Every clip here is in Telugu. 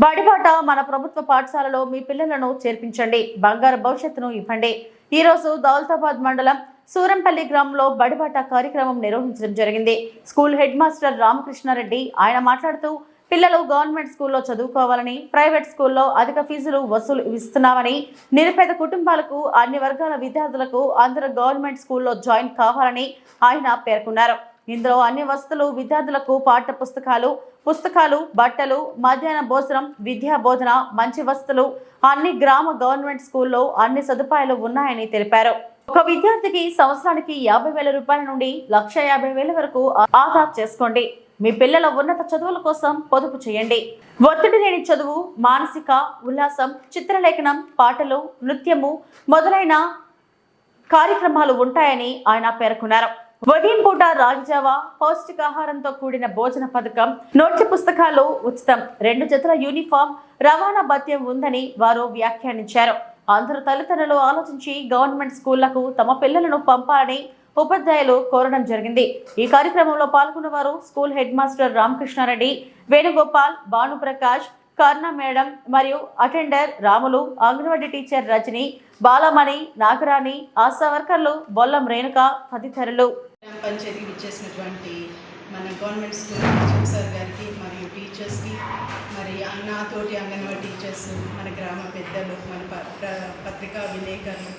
బడిబాట మన ప్రభుత్వ పాఠశాలలో మీ పిల్లలను చేర్పించండి, బంగారు భవిష్యత్తును ఇవ్వండి. ఈ రోజు దౌలతాబాద్ మండలం సూరంపల్లి గ్రామంలో బడిబాట కార్యక్రమం నిర్వహించడం జరిగింది. స్కూల్ హెడ్ మాస్టర్ రామకృష్ణారెడ్డి ఆయన మాట్లాడుతూ పిల్లలు గవర్నమెంట్ స్కూల్లో చదువుకోవాలని, ప్రైవేట్ స్కూల్లో అధిక ఫీజులు వసూలు ఇస్తున్నామని, నిరుపేద కుటుంబాలకు అన్ని వర్గాల విద్యార్థులకు అందరూ గవర్నమెంట్ స్కూల్లో జాయిన్ కావాలని ఆయన పేర్కొన్నారు. ఇందులో అన్ని వసతులు, విద్యార్థులకు పాఠ్య పుస్తకాలు, బట్టలు, మధ్యాహ్న భోజనం, విద్యా బోధన, మంచి వసతులు అన్ని గ్రామ గవర్నమెంట్ స్కూల్లో అన్ని సదుపాయాలు ఉన్నాయని తెలిపారు. ఒక విద్యార్థికి సంవత్సరానికి 50,000 రూపాయల నుండి 1,50,000 వరకు ఆదా చేసుకోండి. మీ పిల్లల ఉన్నత చదువుల కోసం పొదుపు చేయండి. ఒత్తిడి లేని చదువు, మానసిక ఉల్లాసం, చిత్రలేఖనం, పాటలు, నృత్యము మొదలైన కార్యక్రమాలు ఉంటాయని ఆయన పేర్కొన్నారు. ఉదయం పూట రాగిజావ, పౌష్టికాహారంతో కూడిన భోజన పథకం, నోట్స్ పుస్తకాలు ఉచితం, 2 జతల యూనిఫామ్, రవాణా భత్యం ఉందని వారు వ్యాఖ్యానించారు. అందరూ తల్లిదండ్రులు ఆలోచించి గవర్నమెంట్ స్కూళ్లకు తమ పిల్లలను పంపాలని ఉపాధ్యాయులు కోరడం జరిగింది. ఈ కార్యక్రమంలో పాల్గొన్న వారు school head master Ramakrishna Reddy, Venugopal, Bhanuprakash, Karna madam మరియు అటెండర్ రాములు, అంగన్వాడీ టీచర్ రజని, బాలమణి, నాగరాణి, ఆశా వర్కర్లు బొల్లం రేణుక తదితరులు. పంచాయతీకి ఇచ్చేసినటువంటి మన గవర్నమెంట్ స్కూల్ సార్ గారికి మరియు టీచర్స్కి, మరి నాతోటి అంగన్వాడీ టీచర్స్, మన గ్రామ పెద్దలు, మన పత్రికా విలేకరులు,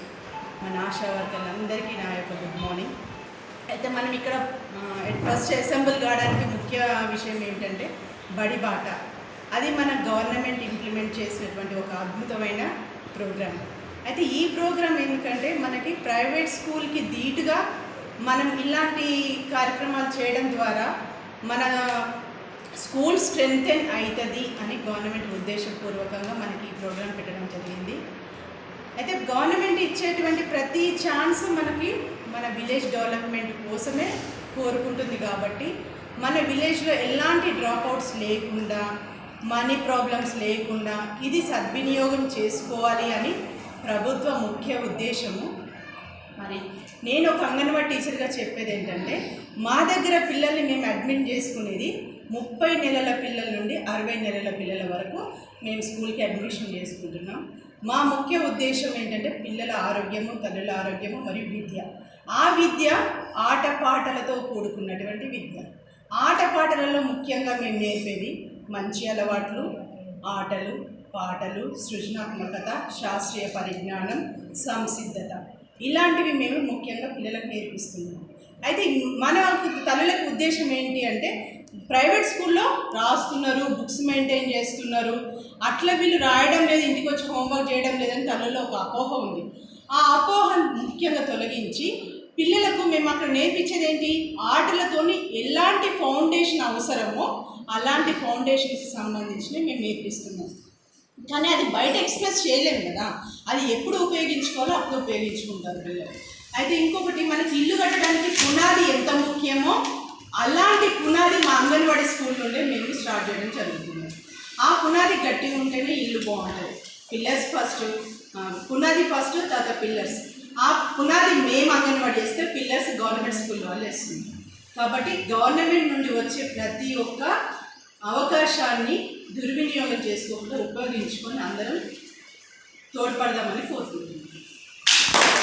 మన ఆశా వర్కర్లు అందరికీ నా యొక్క గుడ్ మార్నింగ్. అయితే మనం ఇక్కడ ఫస్ట్ అసెంబ్ల్ కావడానికి ముఖ్య విషయం ఏమిటంటే బడి బాట. అది మన గవర్నమెంట్ ఇంప్లిమెంట్ చేసినటువంటి ఒక అద్భుతమైన ప్రోగ్రామ్. అయితే ఈ ప్రోగ్రామ్ ఎందుకంటే మనకి ప్రైవేట్ స్కూల్కి ధీటుగా మనం ఇలాంటి కార్యక్రమాలు చేయడం ద్వారా మన స్కూల్ స్ట్రెంగ్తెన్ అవుతుంది అని గవర్నమెంట్ ఉద్దేశపూర్వకంగా మనకి ఈ ప్రోగ్రాం పెట్టడం జరిగింది. అయితే గవర్నమెంట్ ఇచ్చేటువంటి ప్రతి ఛాన్స్ మనకి మన విలేజ్ డెవలప్మెంట్ కోసమే కోరుకుంటుంది. కాబట్టి మన విలేజ్లో ఎలాంటి డ్రాప్అవుట్స్ లేకుండా, మనీ ప్రాబ్లమ్స్ లేకుండా ఇది సద్వినియోగం చేసుకోవాలి అని ప్రభుత్వ ముఖ్య ఉద్దేశము. మరి నేను ఒక అంగన్వాడీ టీచర్గా చెప్పేది ఏంటంటే, మా దగ్గర పిల్లల్ని మేము అడ్మిట్ చేసుకునేది 30 నెలల పిల్లల నుండి 60 నెలల పిల్లల వరకు మేము స్కూల్కి అడ్మిషన్ చేసుకుంటున్నాం. మా ముఖ్య ఉద్దేశం ఏంటంటే పిల్లల ఆరోగ్యము, తల్లుల ఆరోగ్యము మరియు విద్య. ఆ విద్య ఆటపాటలతో కూడుకున్నటువంటి విద్య. ఆటపాటలలో ముఖ్యంగా మేము నేర్పేది మంచి అలవాట్లు, ఆటలు, పాటలు, సృజనాత్మకత, శాస్త్రీయ పరిజ్ఞానం, సంసిద్ధత, ఇలాంటివి మేము ముఖ్యంగా పిల్లలకు నేర్పిస్తున్నాం. అయితే మన తల్లులకు ఉద్దేశం ఏంటి అంటే, ప్రైవేట్ స్కూల్లో రాస్తున్నారు, బుక్స్ మెయింటైన్ చేస్తున్నారు, అట్లా వీళ్ళు రాయడం లేదు, ఇంటికి వచ్చి హోంవర్క్ చేయడం లేదని తల్లుల్లో ఒక అపోహ ఉంది. ఆ అపోహను ముఖ్యంగా తొలగించి పిల్లలకు మేము అక్కడ నేర్పించేది ఏంటి, ఆటలతోని ఎలాంటి ఫౌండేషన్ అవసరమో అలాంటి ఫౌండేషన్కి సంబంధించినవి మేము నేర్పిస్తున్నాం. కానీ అది బయట ఎక్స్ప్రెస్ చేయలేము కదా, అది ఎప్పుడు ఉపయోగించుకోవాలో అప్పుడు ఉపయోగించుకుంటారు పిల్లలు. అయితే ఇంకొకటి, మనకి ఇల్లు కట్టడానికి పునాది ఎంత ముఖ్యమో అలాంటి పునాది మా అంగన్వాడీ స్కూల్ నుండే మేము స్టార్ట్ చేయడం జరుగుతుంది. ఆ పునాది గట్టిగా ఉంటేనే ఇల్లు బాగుంటుంది. పిల్లర్స్ ఫస్ట్, పునాది ఫస్ట్, తర్వాత పిల్లర్స్. ఆ పునాది మేము అంగన్వాడీ చేస్తే పిల్లర్స్ గవర్నమెంట్ స్కూల్ వాళ్ళు వేస్తుంది. కాబట్టి గవర్నమెంట్ నుండి వచ్చే ప్రతి ఒక్క అవకాశాన్ని దుర్వినియోగం చేసుకోకుండా ఉపయోగించుకొని అందరం తోడ్పడదామని కోరుకుంటున్నాం.